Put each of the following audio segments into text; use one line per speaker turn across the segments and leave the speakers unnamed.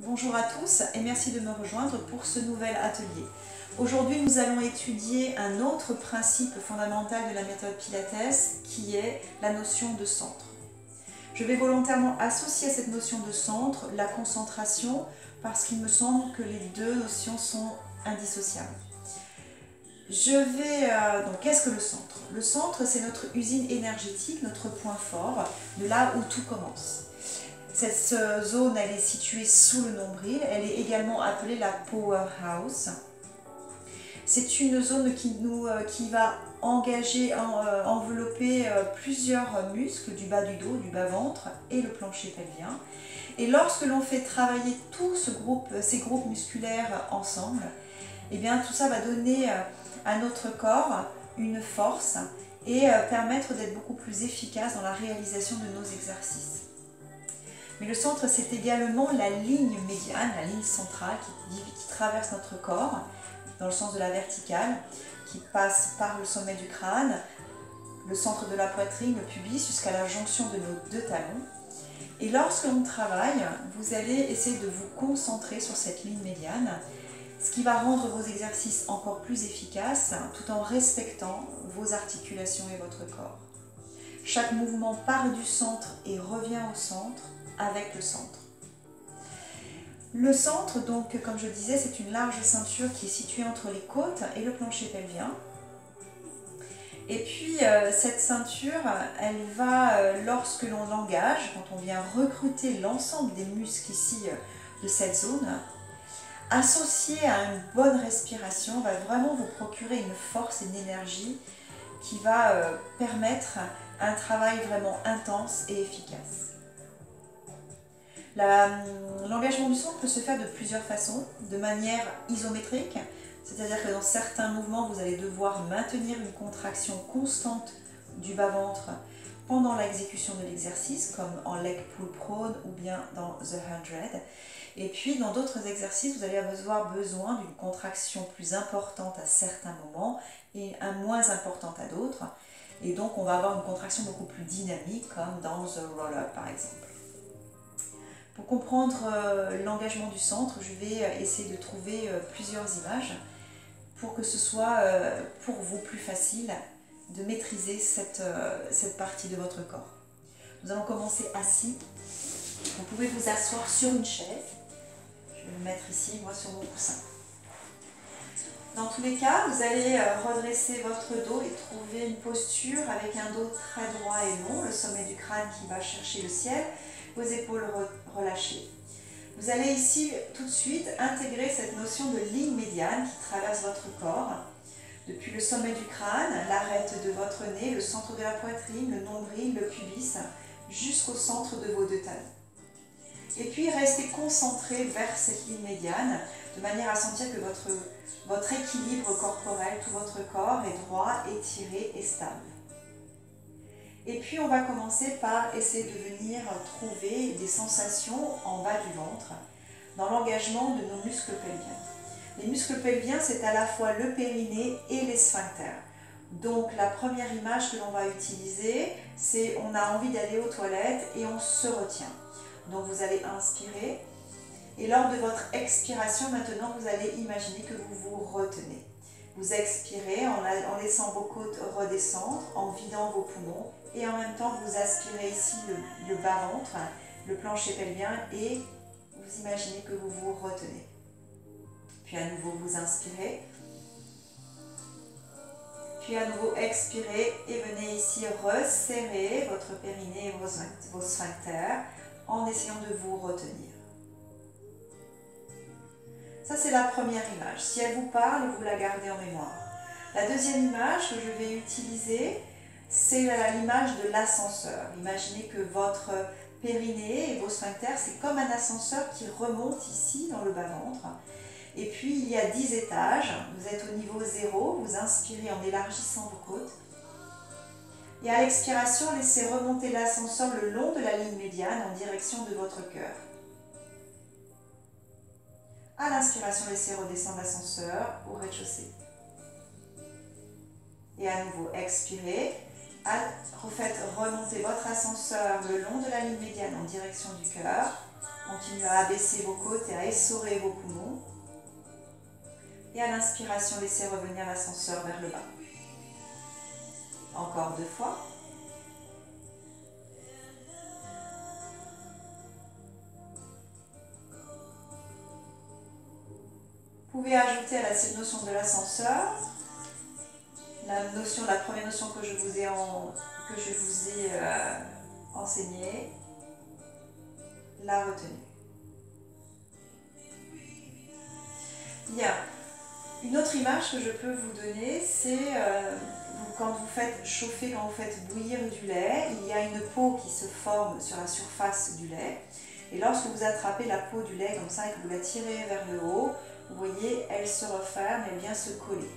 Bonjour à tous et merci de me rejoindre pour ce nouvel atelier. Aujourd'hui, nous allons étudier un autre principe fondamental de la méthode Pilates qui est la notion de centre. Je vais volontairement associer à cette notion de centre la concentration parce qu'il me semble que les deux notions sont indissociables. Donc, qu'est-ce que le centre? Le centre, c'est notre usine énergétique, notre point fort, de là où tout commence. Cette zone, elle est située sous le nombril, elle est également appelée la powerhouse. C'est une zone qui va envelopper plusieurs muscles du bas du dos, du bas-ventre et le plancher pelvien. Et lorsque l'on fait travailler tous ces groupes musculaires ensemble, eh bien, tout ça va donner à notre corps une force et permettre d'être beaucoup plus efficace dans la réalisation de nos exercices. Mais le centre, c'est également la ligne médiane, la ligne centrale qui traverse notre corps dans le sens de la verticale, qui passe par le sommet du crâne, le centre de la poitrine, le pubis, jusqu'à la jonction de nos deux talons. Et lorsque l'on travaille, vous allez essayer de vous concentrer sur cette ligne médiane, ce qui va rendre vos exercices encore plus efficaces tout en respectant vos articulations et votre corps. Chaque mouvement part du centre et revient au centre avec le centre. Le centre, donc, comme je disais, c'est une large ceinture qui est située entre les côtes et le plancher pelvien. Et puis, cette ceinture, elle va, lorsque l'on l'engage, quand on vient recruter l'ensemble des muscles ici de cette zone, associée à une bonne respiration, va vraiment vous procurer une force et une énergie qui va permettre un travail vraiment intense et efficace. L'engagement du centre peut se faire de plusieurs façons, de manière isométrique, c'est-à-dire que dans certains mouvements, vous allez devoir maintenir une contraction constante du bas-ventre pendant l'exécution de l'exercice, comme en leg pull prone ou bien dans the 100. Et puis dans d'autres exercices, vous allez avoir besoin d'une contraction plus importante à certains moments et moins importante à d'autres. Et donc on va avoir une contraction beaucoup plus dynamique, comme dans the roll-up par exemple. Pour comprendre l'engagement du centre, je vais essayer de trouver plusieurs images pour que ce soit pour vous plus facile de maîtriser cette partie de votre corps. Nous allons commencer assis. Vous pouvez vous asseoir sur une chaise. Je vais me mettre ici, moi, sur mon coussin. Dans tous les cas, vous allez redresser votre dos et trouver une posture avec un dos très droit et long, le sommet du crâne qui va chercher le ciel, vos épaules relâchées. Vous allez ici tout de suite intégrer cette notion de ligne médiane qui traverse votre corps, depuis le sommet du crâne, l'arête de votre nez, le centre de la poitrine, le nombril, le pubis, jusqu'au centre de vos deux talons. Et puis restez concentré vers cette ligne médiane, de manière à sentir que votre équilibre corporel, tout votre corps est droit, étiré et stable. Et puis on va commencer par essayer de venir trouver des sensations en bas du ventre, dans l'engagement de nos muscles pelviens. Les muscles pelviens, c'est à la fois le périnée et les sphincters. Donc la première image que l'on va utiliser, c'est on a envie d'aller aux toilettes et on se retient. Donc vous allez inspirer et lors de votre expiration, maintenant vous allez imaginer que vous vous retenez. Vous expirez en laissant vos côtes redescendre, en vidant vos poumons et en même temps vous aspirez ici le bas-ventre, le plancher pelvien et vous imaginez que vous vous retenez. Puis à nouveau vous inspirez, puis à nouveau expirez et venez ici resserrer votre périnée et vos sphincters en essayant de vous retenir. Ça, c'est la première image. Si elle vous parle, vous la gardez en mémoire. La deuxième image que je vais utiliser, c'est l'image de l'ascenseur. Imaginez que votre périnée et vos sphincters, c'est comme un ascenseur qui remonte ici dans le bas-ventre. Et puis, il y a 10 étages. Vous êtes au niveau 0. Vous inspirez en élargissant vos côtes. Et à l'expiration, laissez remonter l'ascenseur le long de la ligne médiane en direction de votre cœur. À l'inspiration, laissez redescendre l'ascenseur au rez-de-chaussée. Et à nouveau, expirez. Refaites remonter votre ascenseur le long de la ligne médiane en direction du cœur. Continuez à abaisser vos côtes et à essorer vos poumons. Et à l'inspiration, laissez revenir l'ascenseur vers le bas. Encore 2 fois. Vous pouvez ajouter à cette notion de l'ascenseur la première notion que je vous ai enseignée, la retenue. Bien. Une autre image que je peux vous donner, c'est quand vous faites chauffer, quand vous faites bouillir du lait, il y a une peau qui se forme sur la surface du lait. Et lorsque vous attrapez la peau du lait comme ça et que vous la tirez vers le haut, vous voyez, elle se referme, elle vient se coller.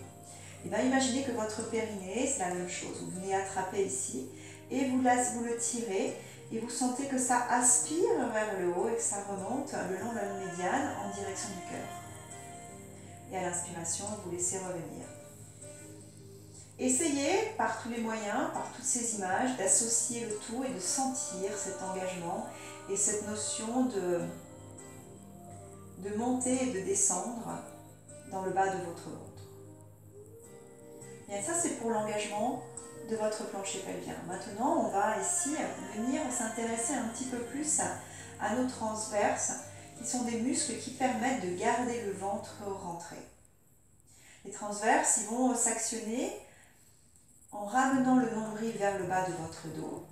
Et bien imaginez que votre périnée, c'est la même chose. Vous venez attraper ici et vous le tirez et vous sentez que ça aspire vers le haut et que ça remonte le long de la ligne médiane en direction du cœur. Et à l'inspiration, vous laissez revenir. Essayez par tous les moyens, par toutes ces images, d'associer le tout et de sentir cet engagement et cette notion de monter et de descendre dans le bas de votre ventre. Bien, ça c'est pour l'engagement de votre plancher pelvien. Maintenant, on va ici venir s'intéresser un petit peu plus à nos transverses, qui sont des muscles qui permettent de garder le ventre rentré. Les transverses, ils vont s'actionner en ramenant le nombril vers le bas de votre dos.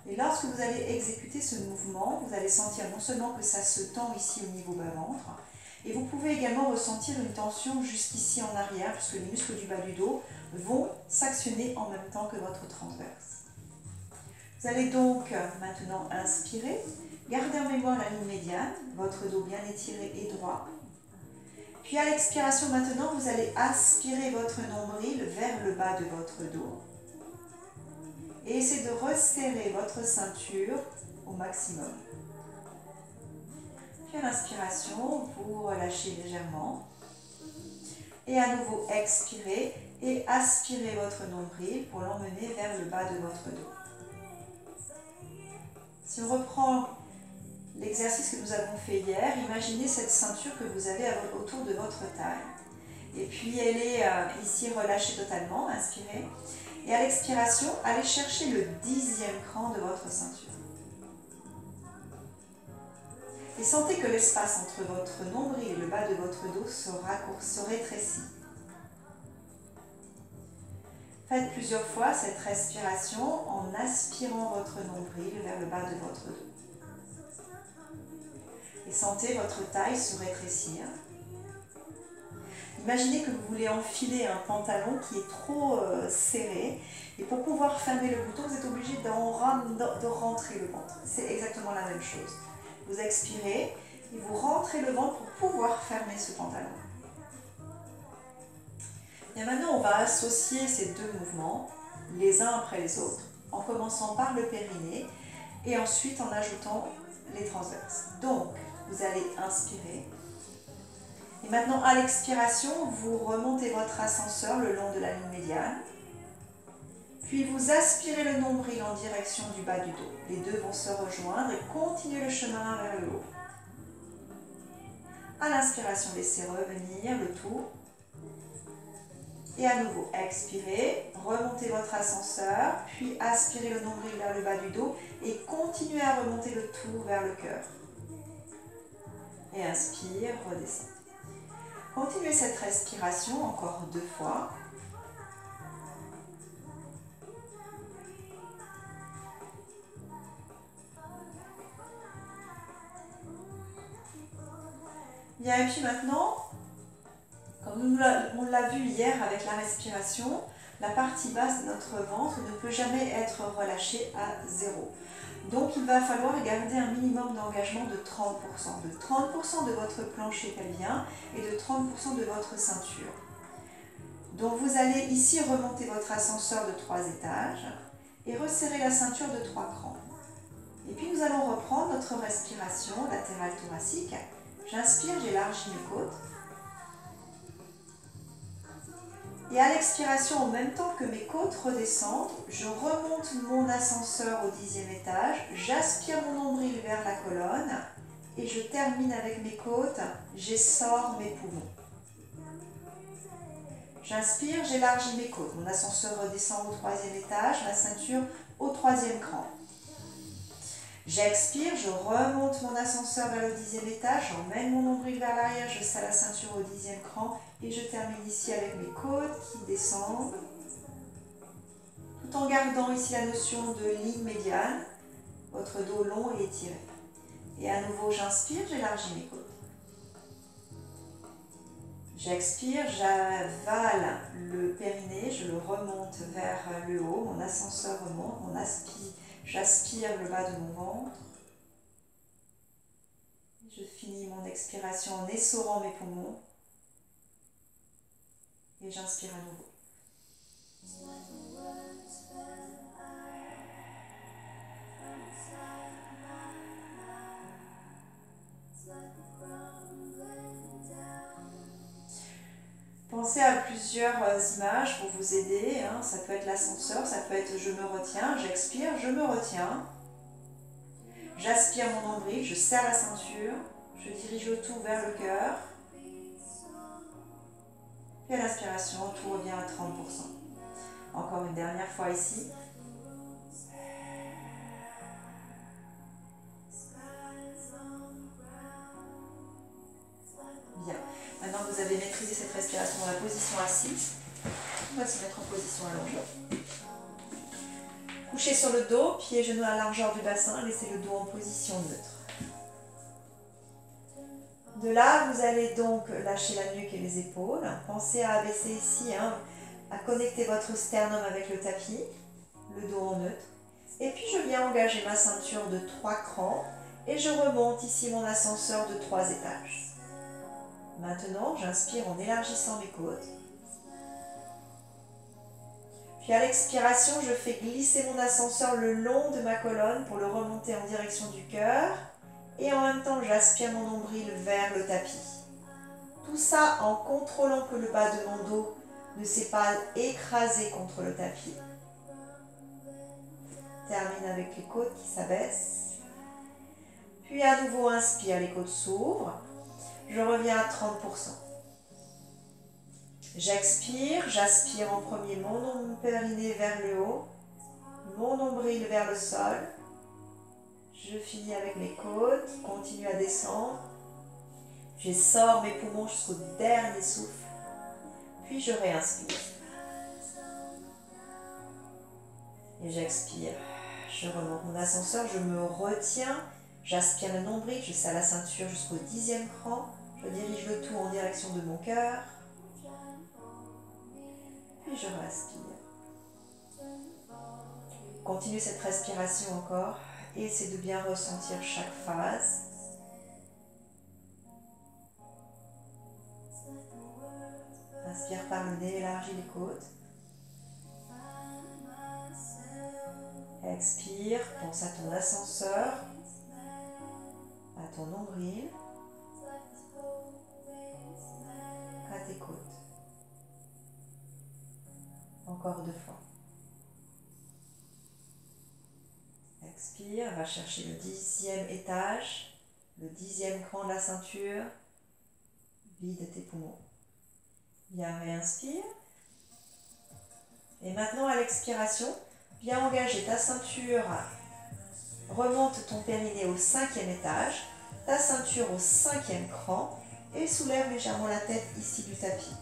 Et lorsque vous allez exécuter ce mouvement, vous allez sentir non seulement que ça se tend ici au niveau bas-ventre, et vous pouvez également ressentir une tension jusqu'ici en arrière, puisque les muscles du bas du dos vont s'actionner en même temps que votre transverse. Vous allez donc maintenant inspirer, gardez en mémoire la ligne médiane, votre dos bien étiré et droit. Puis à l'expiration maintenant, vous allez aspirer votre nombril vers le bas de votre dos. Et essayez de resserrer votre ceinture au maximum. Puis à l'inspiration, vous relâchez légèrement. Et à nouveau, expirez et aspirez votre nombril pour l'emmener vers le bas de votre dos. Si on reprend l'exercice que nous avons fait hier, imaginez cette ceinture que vous avez autour de votre taille. Et puis elle est ici relâchée totalement, inspirez. Et à l'expiration, allez chercher le 10e cran de votre ceinture. Et sentez que l'espace entre votre nombril et le bas de votre dos se rétrécit. Faites plusieurs fois cette respiration en aspirant votre nombril vers le bas de votre dos. Et sentez votre taille se rétrécir. Imaginez que vous voulez enfiler un pantalon qui est trop serré. Et pour pouvoir fermer le bouton, vous êtes obligé de rentrer le ventre. C'est exactement la même chose. Vous expirez et vous rentrez le ventre pour pouvoir fermer ce pantalon. Et maintenant, on va associer ces deux mouvements, les uns après les autres, en commençant par le périnée et ensuite en ajoutant les transverses. Donc, vous allez inspirer. Et maintenant, à l'expiration, vous remontez votre ascenseur le long de la ligne médiane. Puis vous aspirez le nombril en direction du bas du dos. Les deux vont se rejoindre et continuez le chemin vers le haut. À l'inspiration, laissez revenir le tout. Et à nouveau, expirez, remontez votre ascenseur, puis aspirez le nombril vers le bas du dos et continuez à remonter le tout vers le cœur. Et inspire, redescendez. Continuez cette respiration encore 2 fois. Bien, et puis maintenant, comme on l'a vu hier avec la respiration, la partie basse de notre ventre ne peut jamais être relâchée à 0. Donc il va falloir garder un minimum d'engagement de 30%. De 30% de votre plancher pelvien et de 30% de votre ceinture. Donc vous allez ici remonter votre ascenseur de 3 étages et resserrer la ceinture de 3 crans. Et puis nous allons reprendre notre respiration latérale thoracique. J'inspire, j'élargis mes côtes. Et à l'expiration, en même temps que mes côtes redescendent, je remonte mon ascenseur au 10e étage, j'aspire mon nombril vers la colonne et je termine avec mes côtes, j'essore mes poumons. J'inspire, j'élargis mes côtes. Mon ascenseur redescend au 3e étage, ma ceinture au 3e cran. J'expire, je remonte mon ascenseur vers le 10e étage, j'emmène mon nombril vers l'arrière, je serre la ceinture au 10e cran et je termine ici avec mes côtes qui descendent, tout en gardant ici la notion de ligne médiane, votre dos long et étiré. Et à nouveau, j'inspire, j'élargis mes côtes. J'expire, j'avale le périnée, je le remonte vers le haut, mon ascenseur remonte, j'aspire le bas de mon ventre. Je finis mon expiration en essorant mes poumons et j'inspire à nouveau. Pensez à plusieurs images pour vous aider. Ça peut être l'ascenseur, ça peut être je me retiens, j'expire, je me retiens. J'aspire mon nombril, je serre la ceinture, je dirige le tout vers le cœur. Puis à l'inspiration, tout revient à 30%. Encore une dernière fois ici. Bien. Maintenant que vous avez maîtrisé cette respiration dans la position assise, on va se mettre en position allongée. Couchez sur le dos, pieds et genoux à la largeur du bassin, laissez le dos en position neutre. De là, vous allez donc lâcher la nuque et les épaules. Pensez à abaisser ici, à connecter votre sternum avec le tapis, le dos en neutre. Et puis je viens engager ma ceinture de 3 crans et je remonte ici mon ascenseur de 3 étages. Maintenant, j'inspire en élargissant mes côtes. Puis à l'expiration, je fais glisser mon ascenseur le long de ma colonne pour le remonter en direction du cœur. Et en même temps, j'aspire mon nombril vers le tapis. Tout ça en contrôlant que le bas de mon dos ne s'est pas écrasé contre le tapis. Termine avec les côtes qui s'abaissent. Puis à nouveau, inspire, les côtes s'ouvrent. Je reviens à 30%. J'expire, j'aspire en premier mon périnée vers le haut, mon nombril vers le sol. Je finis avec mes côtes qui continuent à descendre. J'essore mes poumons jusqu'au dernier souffle. Puis je réinspire. Et j'expire. Je remonte mon ascenseur, je me retiens. J'aspire le nombril, je serre la ceinture jusqu'au 10e cran. Je dirige le tout en direction de mon cœur. Puis je respire. Continue cette respiration encore. Et c'est de bien ressentir chaque phase. Inspire par le nez, élargis les côtes. Expire, pense à ton ascenseur, à ton nombril, à tes côtes. Encore 2 fois. Expire, va chercher le 10e étage, le 10e cran de la ceinture, vide tes poumons. Bien, réinspire. Et maintenant, à l'expiration, viens engager ta ceinture, remonte ton périnée au 5e étage, ta ceinture au 5e cran et soulève légèrement la tête ici du tapis.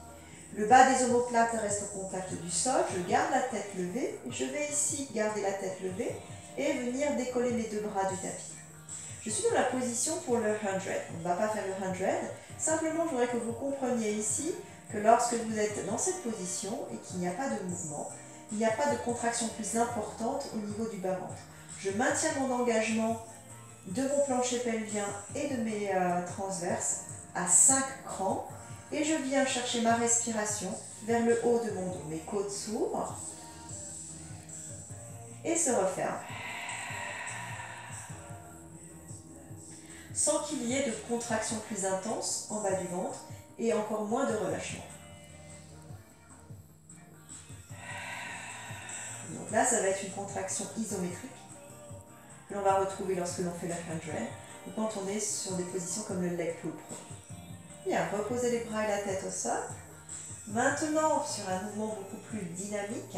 Le bas des omoplates reste au contact du sol, je garde la tête levée et je vais ici garder la tête levée et venir décoller mes 2 bras du tapis. Je suis dans la position pour le 100. On ne va pas faire le 100, simplement je voudrais que vous compreniez ici que lorsque vous êtes dans cette position et qu'il n'y a pas de mouvement, il n'y a pas de contraction plus importante au niveau du bas-ventre. Je maintiens mon engagement de mon plancher pelvien et de mes transverses à 5 crans et je viens chercher ma respiration vers le haut de mon dos. Mes côtes s'ouvrent et se referment. Sans qu'il y ait de contraction plus intense en bas du ventre et encore moins de relâchement. Donc là, ça va être une contraction isométrique que l'on va retrouver lorsque l'on fait le 100. ou quand on est sur des positions comme le leg pull pro. Bien, reposez les bras et la tête au sol. Maintenant, sur un mouvement beaucoup plus dynamique,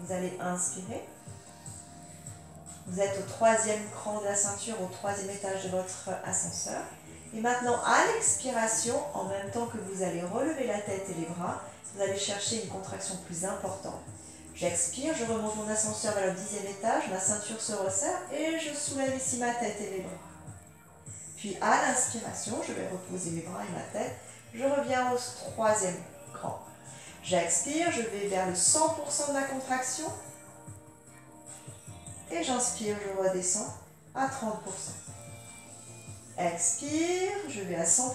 vous allez inspirer. Vous êtes au 3e cran de la ceinture, au 3e étage de votre ascenseur. Et maintenant, à l'expiration, en même temps que vous allez relever la tête et les bras, vous allez chercher une contraction plus importante. J'expire, je remonte mon ascenseur vers le 10e étage, ma ceinture se resserre et je soulève ici ma tête et les bras. Puis à l'inspiration, je vais reposer mes bras et ma tête. Je reviens au 3e cran. J'expire, je vais vers le 100% de la contraction. Et j'inspire, je redescends à 30%. Expire, je vais à 100%.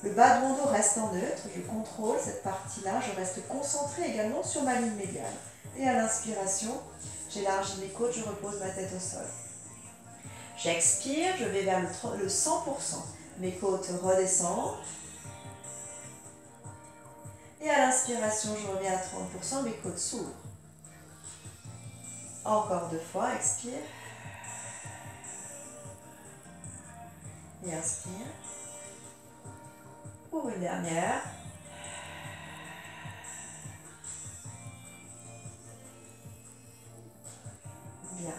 Le bas de mon dos reste en neutre, je contrôle cette partie-là, je reste concentré également sur ma ligne médiane. Et à l'inspiration, j'élargis mes côtes, je repose ma tête au sol. J'expire, je vais vers le 100%. Mes côtes redescendent. Et à l'inspiration, je reviens à 30%, mes côtes s'ouvrent. Encore 2 fois, expire. Et inspire. Pour une dernière. Bien.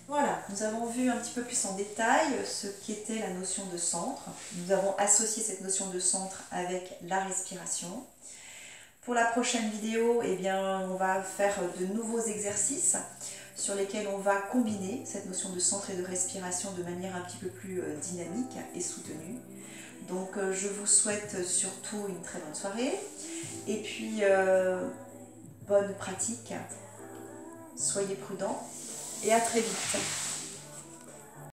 Voilà, nous avons vu un petit peu plus en détail ce qu'était la notion de centre. Nous avons associé cette notion de centre avec la respiration. Pour la prochaine vidéo, eh bien, on va faire de nouveaux exercices sur lesquels on va combiner cette notion de centre et de respiration de manière un petit peu plus dynamique et soutenue. Donc je vous souhaite surtout une très bonne soirée et puis bonne pratique. Soyez prudents et à très vite.